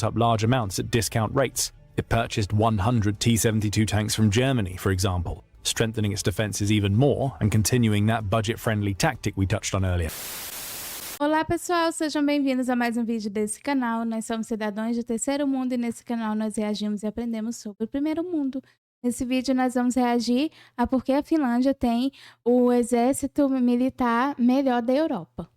up large amounts at discount rates. It purchased 100 T-72 tanks from Germany, for example, strengthening its defenses even more and continuing that budget-friendly tactic we touched on earlier. Olá pessoal, sejam bem-vindos a mais um vídeo desse canal. Nós somos cidadãos do terceiro mundo e nesse canal nós reagimos e aprendemos sobre o primeiro mundo. Nesse vídeo nós vamos reagir a por que a Finlândia tem o exército militar melhor da Europa.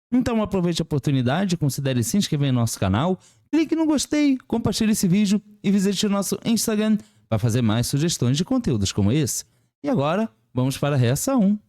Então aproveite a oportunidade, considere se inscrever no nosso canal, clique no gostei, compartilhe esse vídeo e visite o nosso Instagram para fazer mais sugestões de conteúdos como esse. E agora, vamos para a reação 1.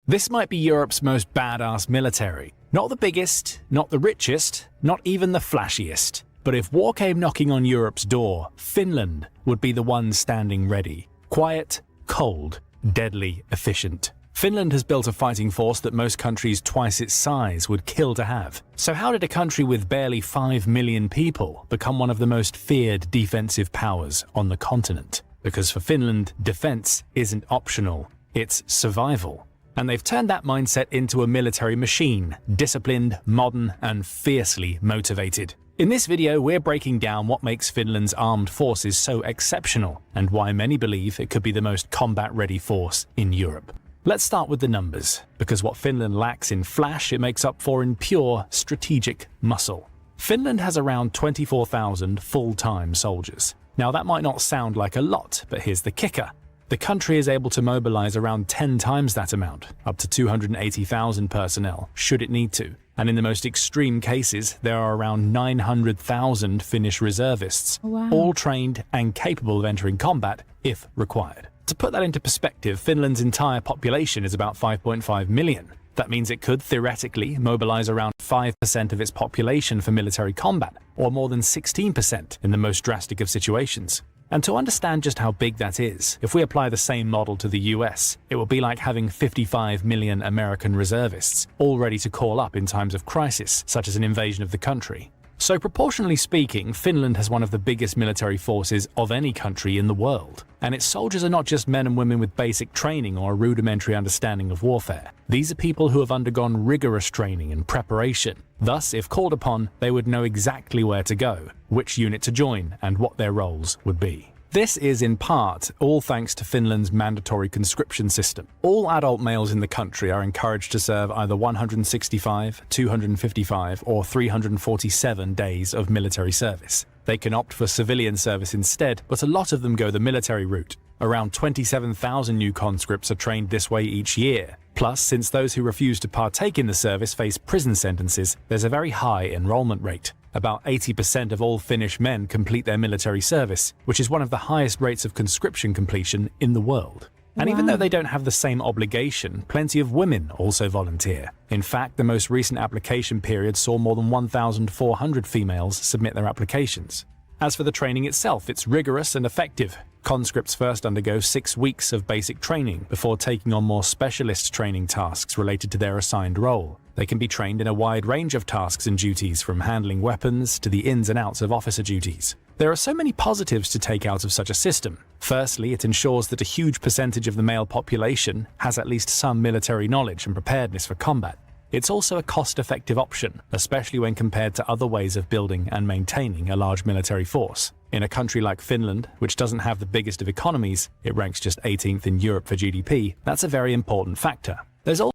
This might be Europe's most badass military. Not the biggest, not the richest, not even the flashiest. But if war came knocking on Europe's door, Finland would be the one standing ready. Quiet, cold, deadly efficient. Finland has built a fighting force that most countries twice its size would kill to have. So how did a country with barely 5 million people become one of the most feared defensive powers on the continent? Because for Finland, defense isn't optional, it's survival. And they've turned that mindset into a military machine, disciplined, modern, and fiercely motivated. In this video, we're breaking down what makes Finland's armed forces so exceptional, and why many believe it could be the most combat-ready force in Europe. Let's start with the numbers, because what Finland lacks in flash, it makes up for in pure strategic muscle. Finland has around 24,000 full-time soldiers. Now that might not sound like a lot, but here's the kicker. The country is able to mobilize around 10 times that amount, up to 280,000 personnel, should it need to. And in the most extreme cases, there are around 900,000 Finnish reservists, Wow. all trained and capable of entering combat if required. To put that into perspective, Finland's entire population is about 5.5 million. That means it could theoretically mobilize around 5% of its population for military combat, or more than 16% in the most drastic of situations. And to understand just how big that is, if we apply the same model to the US, it will be like having 55 million American reservists, all ready to call up in times of crisis, such as an invasion of the country. So proportionally speaking, Finland has one of the biggest military forces of any country in the world. And its soldiers are not just men and women with basic training or a rudimentary understanding of warfare. These are people who have undergone rigorous training and preparation. Thus, if called upon, they would know exactly where to go, which unit to join, and what their roles would be. This is in part all thanks to Finland's mandatory conscription system. All adult males in the country are encouraged to serve either 165, 255 or 347 days of military service. They can opt for civilian service instead, but a lot of them go the military route. Around 27,000 new conscripts are trained this way each year. Plus, since those who refuse to partake in the service face prison sentences, there's a very high enrollment rate. About 80% of all Finnish men complete their military service, which is one of the highest rates of conscription completion in the world. And even though they don't have the same obligation, plenty of women also volunteer. In fact, the most recent application period saw more than 1,400 females submit their applications. As for the training itself, it's rigorous and effective. Conscripts first undergo 6 weeks of basic training before taking on more specialist training tasks related to their assigned role. They can be trained in a wide range of tasks and duties, from handling weapons to the ins and outs of officer duties. There are so many positives to take out of such a system. Firstly, it ensures that a huge percentage of the male population has at least some military knowledge and preparedness for combat. It's also a cost-effective option, especially when compared to other ways of building and maintaining a large military force. In a country like Finland, which doesn't have the biggest of economies, it ranks just 18th in Europe for GDP, that's a very important factor. There's also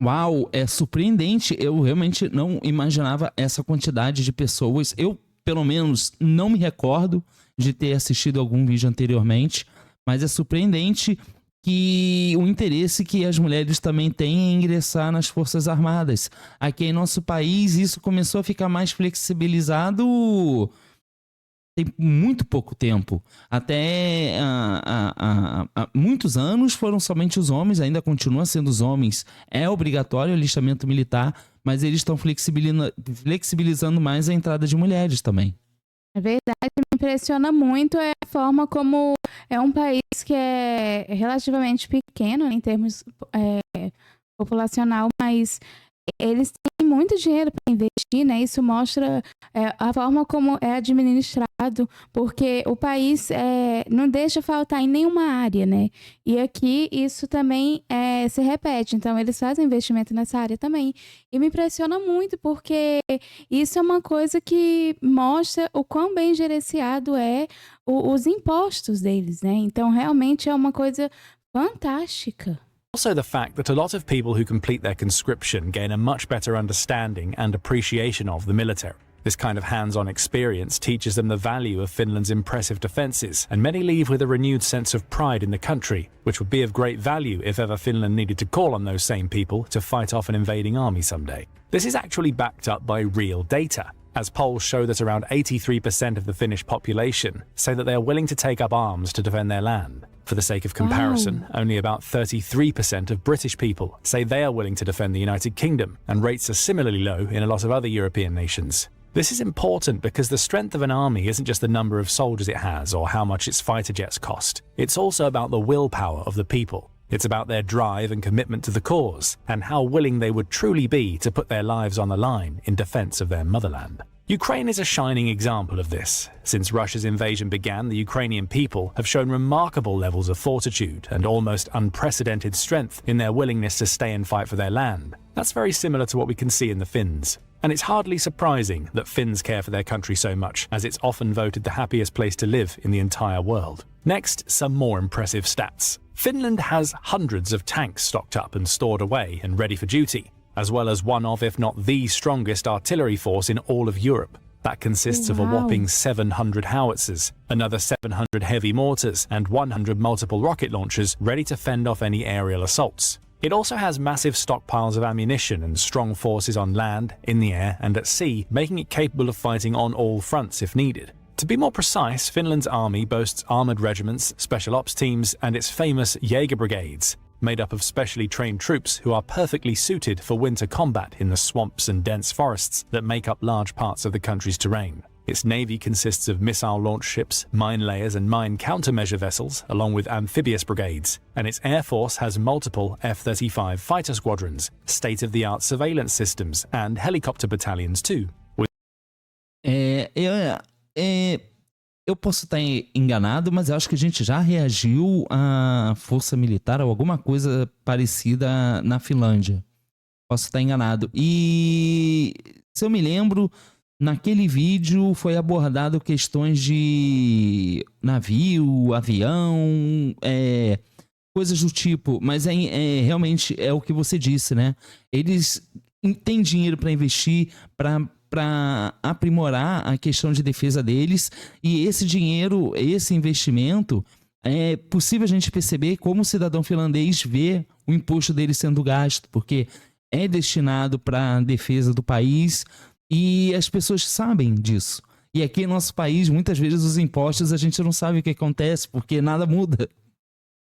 Uau, é surpreendente. Eu realmente não imaginava essa quantidade de pessoas. Eu, pelo menos, não me recordo de ter assistido algum vídeo anteriormente, mas é surpreendente que o interesse que as mulheres também têm em ingressar nas Forças Armadas. Aqui em nosso país, isso começou a ficar mais flexibilizado tem muito pouco tempo. Até há muitos anos foram somente os homens, ainda continua sendo os homens. É obrigatório o alistamento militar, mas eles estão flexibilizando mais a entrada de mulheres também. É verdade, me impressiona muito a forma como é um país que é relativamente pequeno, né, em termos populacional, mas eles têm muito dinheiro para investir, né? Isso mostra a forma como é administrado, porque o país não deixa faltar em nenhuma área, né? E aqui isso também se repete. Então, eles fazem investimento nessa área também. E me impressiona muito, porque isso é uma coisa que mostra o quão bem gerenciado os impostos deles, né? Então, realmente é uma coisa fantástica. Also, the fact that a lot of people who complete their conscription gain a much better understanding and appreciation of the military. This kind of hands-on experience teaches them the value of Finland's impressive defences, and many leave with a renewed sense of pride in the country, which would be of great value if ever Finland needed to call on those same people to fight off an invading army someday. This is actually backed up by real data, as polls show that around 83% of the Finnish population say that they are willing to take up arms to defend their land. For the sake of comparison, only about 33% of British people say they are willing to defend the United Kingdom, and rates are similarly low in a lot of other European nations. This is important because the strength of an army isn't just the number of soldiers it has or how much its fighter jets cost. It's also about the willpower of the people. It's about their drive and commitment to the cause, and how willing they would truly be to put their lives on the line in defense of their motherland. Ukraine is a shining example of this. Since Russia's invasion began, the Ukrainian people have shown remarkable levels of fortitude and almost unprecedented strength in their willingness to stay and fight for their land. That's very similar to what we can see in the Finns. And it's hardly surprising that Finns care for their country so much, as it's often voted the happiest place to live in the entire world. Next, some more impressive stats. Finland has hundreds of tanks stocked up and stored away and ready for duty, as well as one of, if not the strongest artillery force in all of Europe. That consists of a whopping 700 howitzers, another 700 heavy mortars, and 100 multiple rocket launchers ready to fend off any aerial assaults. It also has massive stockpiles of ammunition and strong forces on land, in the air, and at sea, making it capable of fighting on all fronts if needed. To be more precise, Finland's army boasts armoured regiments, special ops teams, and its famous Jaeger brigades, made up of specially trained troops who are perfectly suited for winter combat in the swamps and dense forests that make up large parts of the country's terrain. Its navy consists of missile launch ships, mine layers and mine countermeasure vessels, along with amphibious brigades, and its air force has multiple F-35 fighter squadrons, state-of-the-art surveillance systems, and helicopter battalions too. Eu posso estar enganado, mas eu acho que a gente já reagiu à força militar ou alguma coisa parecida na Finlândia. Posso estar enganado. E se eu me lembro, naquele vídeo foi abordado questões de navio, avião, coisas do tipo. Mas realmente é o que você disse, né? Eles têm dinheiro para investir, para aprimorar a questão de defesa deles, e esse dinheiro, esse investimento, é possível a gente perceber como o cidadão finlandês vê o imposto dele sendo gasto, porque é destinado para a defesa do país e as pessoas sabem disso. E aqui no nosso país, muitas vezes os impostos a gente não sabe o que acontece, porque nada muda.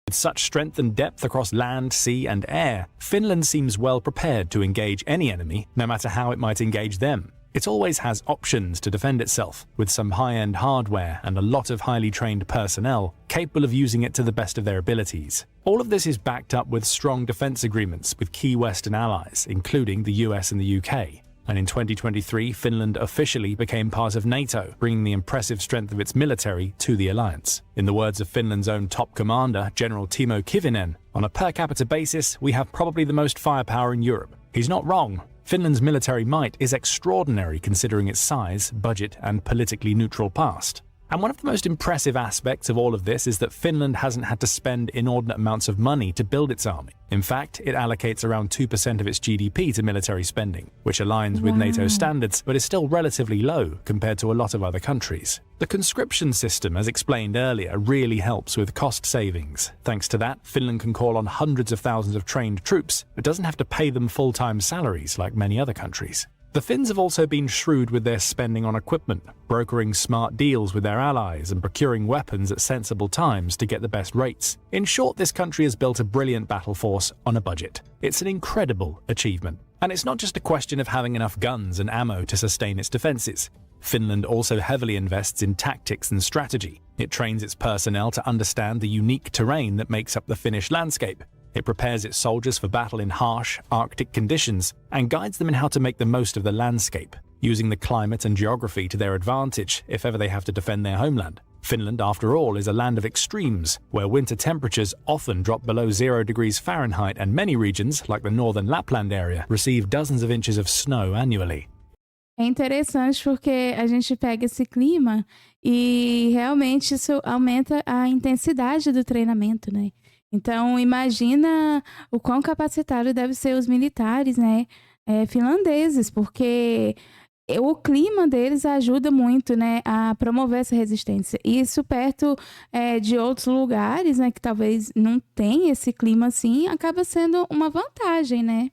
With such strength and depth across land, sea and air, Finland seems well prepared to engage any enemy, no matter how it might engage them. It always has options to defend itself, with some high-end hardware and a lot of highly trained personnel capable of using it to the best of their abilities. All of this is backed up with strong defence agreements with key Western allies, including the US and the UK. And in 2023, Finland officially became part of NATO, bringing the impressive strength of its military to the alliance. In the words of Finland's own top commander, General Timo Kivinen, on a per capita basis, we have probably the most firepower in Europe. He's not wrong. Finland's military might is extraordinary considering its size, budget, and politically neutral past. And one of the most impressive aspects of all of this is that Finland hasn't had to spend inordinate amounts of money to build its army. In fact, it allocates around 2% of its GDP to military spending, which aligns with NATO standards, but is still relatively low compared to a lot of other countries. The conscription system, as explained earlier, really helps with cost savings. Thanks to that, Finland can call on hundreds of thousands of trained troops, but doesn't have to pay them full-time salaries like many other countries. The Finns have also been shrewd with their spending on equipment, brokering smart deals with their allies and procuring weapons at sensible times to get the best rates. In short, this country has built a brilliant battle force on a budget. It's an incredible achievement. And it's not just a question of having enough guns and ammo to sustain its defences. Finland also heavily invests in tactics and strategy. It trains its personnel to understand the unique terrain that makes up the Finnish landscape. It prepares its soldiers for battle in harsh, Arctic conditions and guides them in how to make the most of the landscape, using the climate and geography to their advantage if ever they have to defend their homeland. Finland, after all, is a land of extremes, where winter temperatures often drop below 0 degrees Fahrenheit, and many regions, like the northern Lapland area, receive dozens of inches of snow annually. É interessante porque a gente pega esse clima e realmente isso aumenta a intensidade do treinamento, né? Então, imagina o quão capacitado devem ser os militares, né, finlandeses, porque o clima deles ajuda muito, né, a promover essa resistência. E isso perto de outros lugares, né, que talvez não tenha esse clima assim, acaba sendo uma vantagem, né?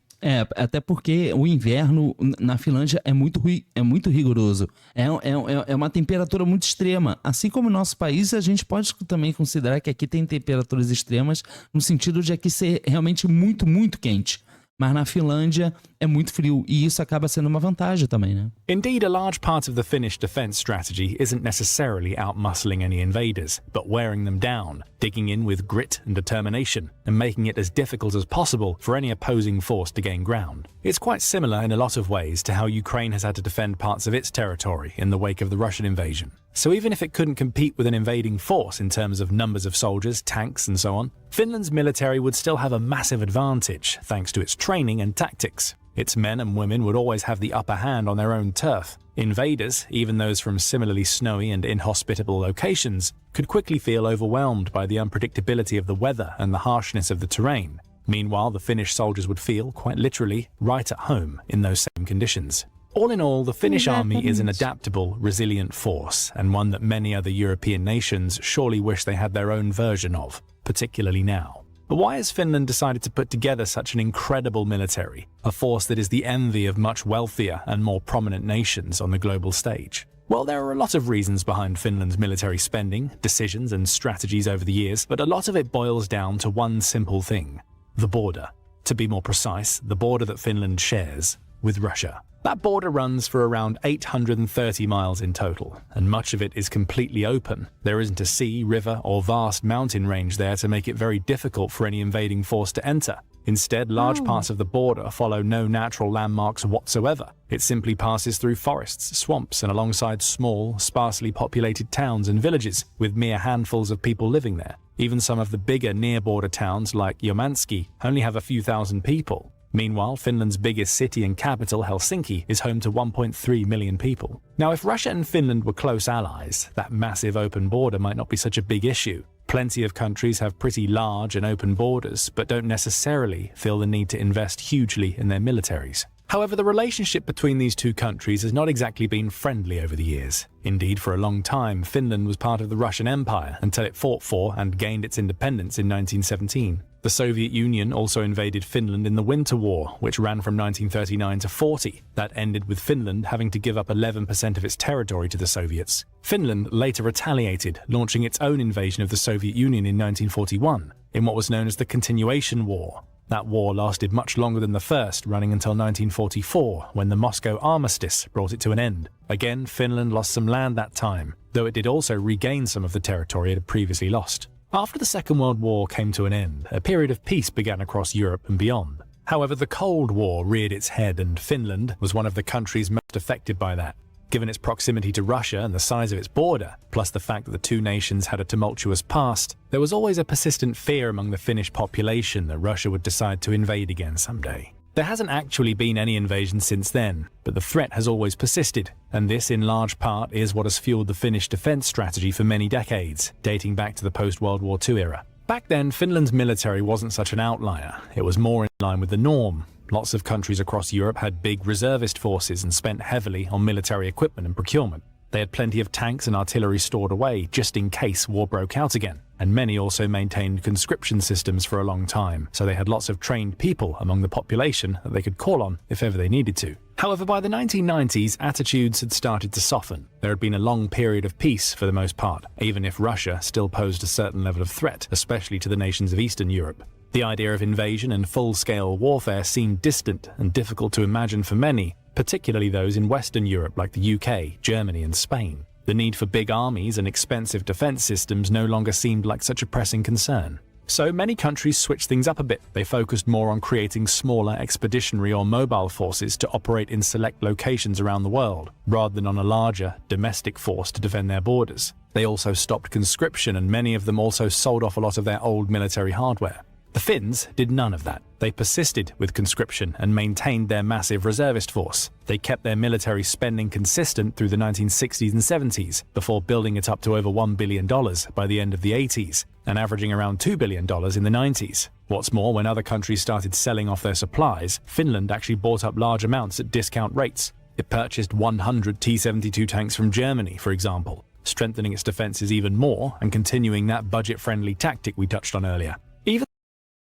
Até porque o inverno na Finlândia é muito rigoroso. É uma temperatura muito extrema. Assim como no nosso país, a gente pode também considerar que aqui tem temperaturas extremas, no sentido de aqui ser realmente muito, muito quente. Mas na Finlândia é muito frio e isso acaba sendo uma vantagem também, né? Indeed, a large part of the Finnish defense strategy isn't necessarily outmuscling any invaders, but wearing them down, digging in with grit and determination, and making it as difficult as possible for any opposing force to gain ground. It's quite similar in a lot of ways to how Ukraine has had to defend parts of its territory in the wake of the Russian invasion. So even if it couldn't compete with an invading force in terms of numbers of soldiers, tanks and so on, Finland's military would still have a massive advantage thanks to its training and tactics. Its men and women would always have the upper hand on their own turf. Invaders, even those from similarly snowy and inhospitable locations, could quickly feel overwhelmed by the unpredictability of the weather and the harshness of the terrain. Meanwhile, the Finnish soldiers would feel, quite literally, right at home in those same conditions. All in all, the Finnish army is an adaptable, resilient force, and one that many other European nations surely wish they had their own version of, particularly now. But why has Finland decided to put together such an incredible military, a force that is the envy of much wealthier and more prominent nations on the global stage? Well, there are a lot of reasons behind Finland's military spending, decisions and strategies over the years, but a lot of it boils down to one simple thing: the border. To be more precise, the border that Finland shares with Russia. That border runs for around 830 miles in total, and much of it is completely open. There isn't a sea, river, or vast mountain range there to make it very difficult for any invading force to enter. Instead, large parts of the border follow no natural landmarks whatsoever. It simply passes through forests, swamps, and alongside small, sparsely populated towns and villages, with mere handfuls of people living there. Even some of the bigger near-border towns like Jomanski only have a few thousand people. Meanwhile, Finland's biggest city and capital, Helsinki, is home to 1.3 million people. Now, if Russia and Finland were close allies, that massive open border might not be such a big issue. Plenty of countries have pretty large and open borders, but don't necessarily feel the need to invest hugely in their militaries. However, the relationship between these two countries has not exactly been friendly over the years. Indeed, for a long time, Finland was part of the Russian Empire until it fought for and gained its independence in 1917. The Soviet Union also invaded Finland in the Winter War, which ran from 1939 to 40. That ended with Finland having to give up 11% of its territory to the Soviets. Finland later retaliated, launching its own invasion of the Soviet Union in 1941, in what was known as the Continuation War. That war lasted much longer than the first, running until 1944, when the Moscow Armistice brought it to an end. Again, Finland lost some land that time, though it did also regain some of the territory it had previously lost. After the Second World War came to an end, a period of peace began across Europe and beyond. However, the Cold War reared its head, and Finland was one of the countries most affected by that. Given its proximity to Russia and the size of its border, plus the fact that the two nations had a tumultuous past, there was always a persistent fear among the Finnish population that Russia would decide to invade again someday. There hasn't actually been any invasion since then, but the threat has always persisted, and this in large part is what has fueled the Finnish defense strategy for many decades, dating back to the post-World War II era. Back then, Finland's military wasn't such an outlier. It was more in line with the norm. Lots of countries across Europe had big reservist forces and spent heavily on military equipment and procurement. They had plenty of tanks and artillery stored away just in case war broke out again, and many also maintained conscription systems for a long time, so they had lots of trained people among the population that they could call on if ever they needed to. However, by the 1990s, attitudes had started to soften. There had been a long period of peace for the most part, even if Russia still posed a certain level of threat, especially to the nations of Eastern Europe. The idea of invasion and full-scale warfare seemed distant and difficult to imagine for many, particularly those in Western Europe like the UK, Germany and Spain. The need for big armies and expensive defense systems no longer seemed like such a pressing concern. So many countries switched things up a bit. They focused more on creating smaller expeditionary or mobile forces to operate in select locations around the world, rather than on a larger, domestic force to defend their borders. They also stopped conscription, and many of them also sold off a lot of their old military hardware. The Finns did none of that. They persisted with conscription and maintained their massive reservist force. They kept their military spending consistent through the 1960s and 70s, before building it up to over $1 billion by the end of the 80s, and averaging around $2 billion in the 90s. What's more, when other countries started selling off their supplies, Finland actually bought up large amounts at discount rates. It purchased 100 T-72 tanks from Germany, for example, strengthening its defenses even more and continuing that budget-friendly tactic we touched on earlier.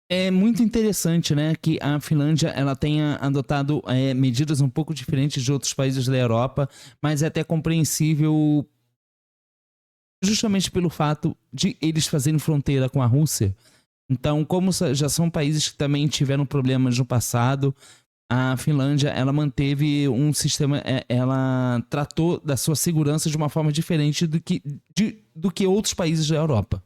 É muito interessante, né, que a Finlândia ela tenha adotado medidas um pouco diferentes de outros países da Europa, mas é até compreensível justamente pelo fato de eles fazerem fronteira com a Rússia. Então, como já são países que também tiveram problemas no passado, a Finlândia ela manteve um sistema, ela tratou da sua segurança de uma forma diferente do que outros países da Europa.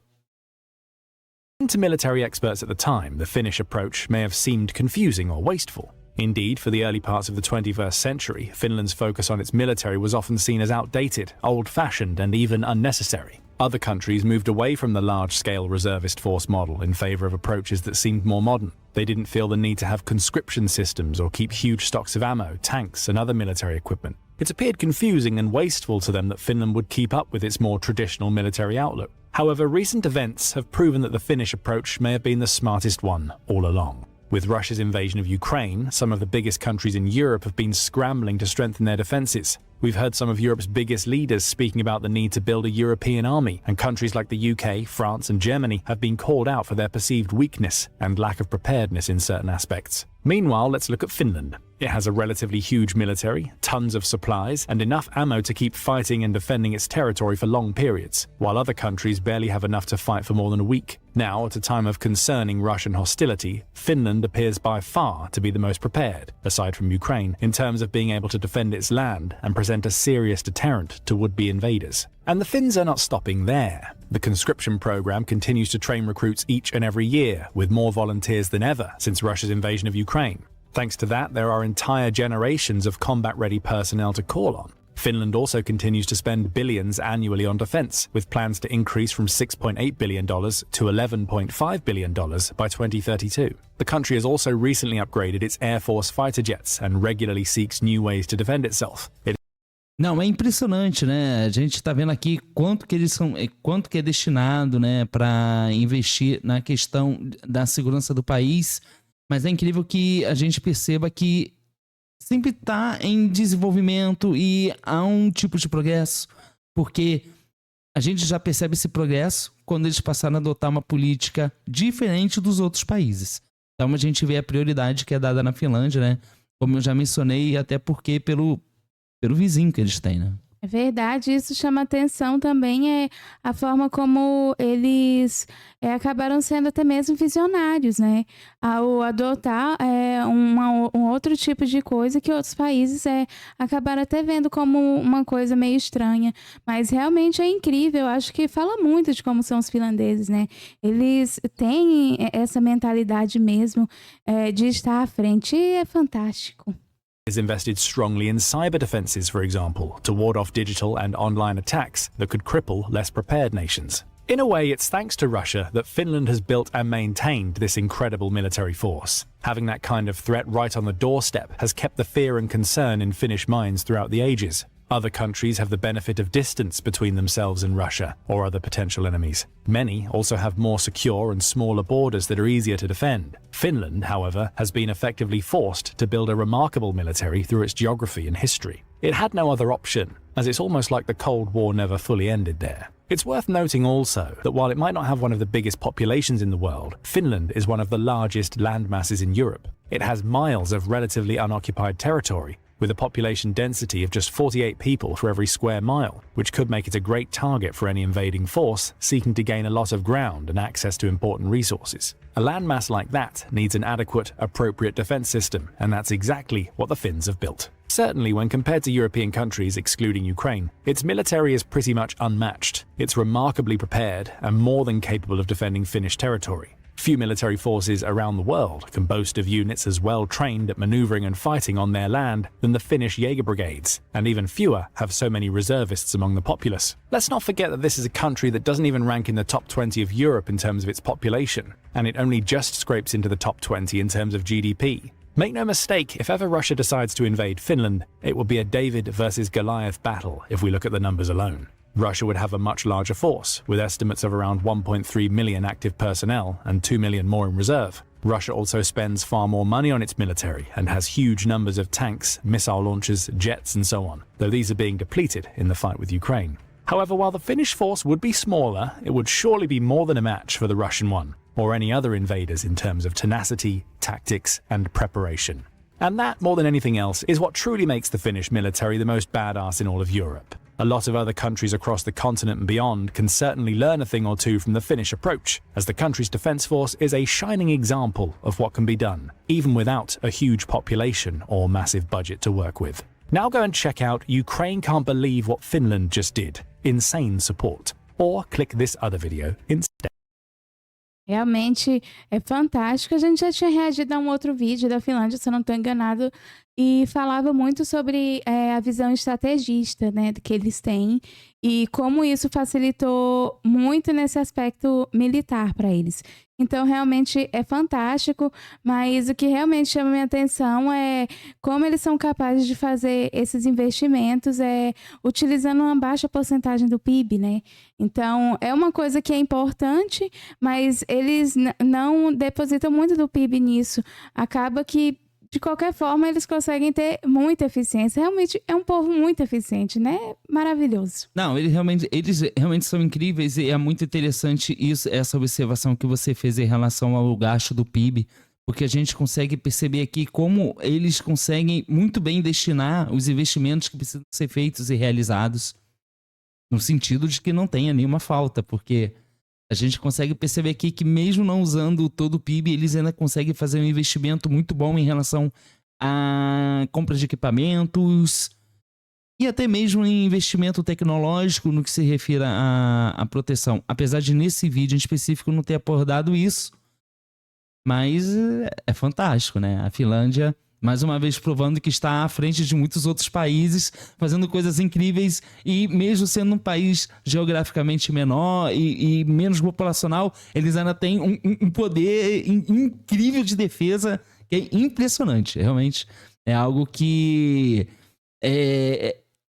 To military experts at the time, the Finnish approach may have seemed confusing or wasteful. Indeed, for the early parts of the 21st century, Finland's focus on its military was often seen as outdated, old-fashioned, and even unnecessary. Other countries moved away from the large-scale reservist force model in favour of approaches that seemed more modern. They didn't feel the need to have conscription systems or keep huge stocks of ammo, tanks, and other military equipment. It appeared confusing and wasteful to them that Finland would keep up with its more traditional military outlook. However, recent events have proven that the Finnish approach may have been the smartest one all along. With Russia's invasion of Ukraine, some of the biggest countries in Europe have been scrambling to strengthen their defences. We've heard some of Europe's biggest leaders speaking about the need to build a European army, and countries like the UK, France and Germany have been called out for their perceived weakness and lack of preparedness in certain aspects. Meanwhile, let's look at Finland. It has a relatively huge military, tons of supplies, and enough ammo to keep fighting and defending its territory for long periods, while other countries barely have enough to fight for more than a week. Now, at a time of concerning Russian hostility, Finland appears by far to be the most prepared, aside from Ukraine, in terms of being able to defend its land and present a serious deterrent to would-be invaders. And the Finns are not stopping there. The conscription program continues to train recruits each and every year, with more volunteers than ever since Russia's invasion of Ukraine. Thanks to that, there are entire generations of combat-ready personnel to call on. Finland also continues to spend billions annually on defense, with plans to increase from $6.8 billion to $11.5 billion by 2032. The country has also recently upgraded its Air Force fighter jets and regularly seeks new ways to defend itself. Não, é impressionante, né? A gente tá vendo aqui quanto que é destinado, né, para investir na questão da segurança do país, mas é incrível que a gente perceba que sempre tá em desenvolvimento e há um tipo de progresso, porque a gente já percebe esse progresso quando eles passaram a adotar uma política diferente dos outros países. Então a gente vê a prioridade que é dada na Finlândia, né? Como eu já mencionei, até porque pelo vizinho que eles têm, né? É verdade, isso chama atenção também, a forma como eles acabaram sendo até mesmo visionários, né? Ao adotar um outro tipo de coisa que outros países acabaram até vendo como uma coisa meio estranha. Mas realmente é incrível, eu acho que fala muito de como são os finlandeses, né? Eles têm essa mentalidade mesmo de estar à frente e é fantástico. Is invested strongly in cyber defenses, for example, to ward off digital and online attacks that could cripple less prepared nations. In a way, it's thanks to Russia that Finland has built and maintained this incredible military force. Having that kind of threat right on the doorstep has kept the fear and concern in Finnish minds throughout the ages. Other countries have the benefit of distance between themselves and Russia, or other potential enemies. Many also have more secure and smaller borders that are easier to defend. Finland, however, has been effectively forced to build a remarkable military through its geography and history. It had no other option, as it's almost like the Cold War never fully ended there. It's worth noting also that while it might not have one of the biggest populations in the world, Finland is one of the largest land masses in Europe. It has miles of relatively unoccupied territory, with a population density of just 48 people for every square mile, which could make it a great target for any invading force seeking to gain a lot of ground and access to important resources. A landmass like that needs an adequate, appropriate defense system, and that's exactly what the Finns have built. Certainly, when compared to European countries excluding Ukraine, its military is pretty much unmatched. It's remarkably prepared and more than capable of defending Finnish territory. Few military forces around the world can boast of units as well trained at maneuvering and fighting on their land than the Finnish Jaeger brigades, and even fewer have so many reservists among the populace. Let's not forget that this is a country that doesn't even rank in the top 20 of Europe in terms of its population, and it only just scrapes into the top 20 in terms of GDP. Make no mistake, if ever Russia decides to invade Finland, it will be a David versus Goliath battle if we look at the numbers alone. Russia would have a much larger force, with estimates of around 1.3 million active personnel and 2 million more in reserve. Russia also spends far more money on its military and has huge numbers of tanks, missile launchers, jets and so on, though these are being depleted in the fight with Ukraine. However, while the Finnish force would be smaller, it would surely be more than a match for the Russian one, or any other invaders in terms of tenacity, tactics and preparation. And that, more than anything else, is what truly makes the Finnish military the most badass in all of Europe. A lot of other countries across the continent and beyond can certainly learn a thing or two from the Finnish approach, as the country's defense force is a shining example of what can be done, even without a huge population or massive budget to work with. Now go and check out Ukraine Can't Believe What Finland Just Did, Insane Support, or click this other video instead. Realmente é fantástico. A gente já tinha reagido a um outro vídeo da Finlândia, se eu não estou enganado, e falava muito sobre a visão estrategista, né, que eles têm e como isso facilitou muito nesse aspecto militar para eles. Então, realmente é fantástico, mas o que realmente chama minha atenção é como eles são capazes de fazer esses investimentos utilizando uma baixa porcentagem do PIB, né? Então, é uma coisa que é importante, mas eles não depositam muito do PIB nisso. Acaba que, de qualquer forma, eles conseguem ter muita eficiência. Realmente é um povo muito eficiente, né? Maravilhoso. Não, eles realmente são incríveis e é muito interessante essa observação que você fez em relação ao gasto do PIB, porque a gente consegue perceber aqui como eles conseguem muito bem destinar os investimentos que precisam ser feitos e realizados, no sentido de que não tenha nenhuma falta, porque a gente consegue perceber aqui que mesmo não usando todo o PIB, eles ainda conseguem fazer um investimento muito bom em relação a compra de equipamentos e até mesmo em investimento tecnológico no que se refere à proteção. Apesar de nesse vídeo em específico não ter abordado isso, mas é fantástico, né? A Finlândia, mais uma vez, provando que está à frente de muitos outros países, fazendo coisas incríveis e mesmo sendo um país geograficamente menor e menos populacional, eles ainda têm um poder incrível de defesa que é impressionante. Realmente é algo que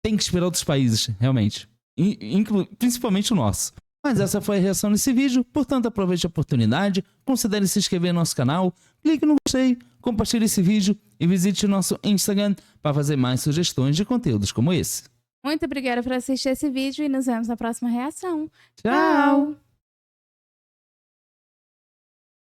tem que esperar outros países, realmente. Principalmente o nosso. Mas essa foi a reação nesse vídeo, portanto aproveite a oportunidade, considere se inscrever no nosso canal, clique no gostei, compartilhe esse vídeo e visite nosso Instagram para fazer mais sugestões de conteúdos como esse. Muito obrigada por assistir esse vídeo e nos vemos na próxima reação. Tchau!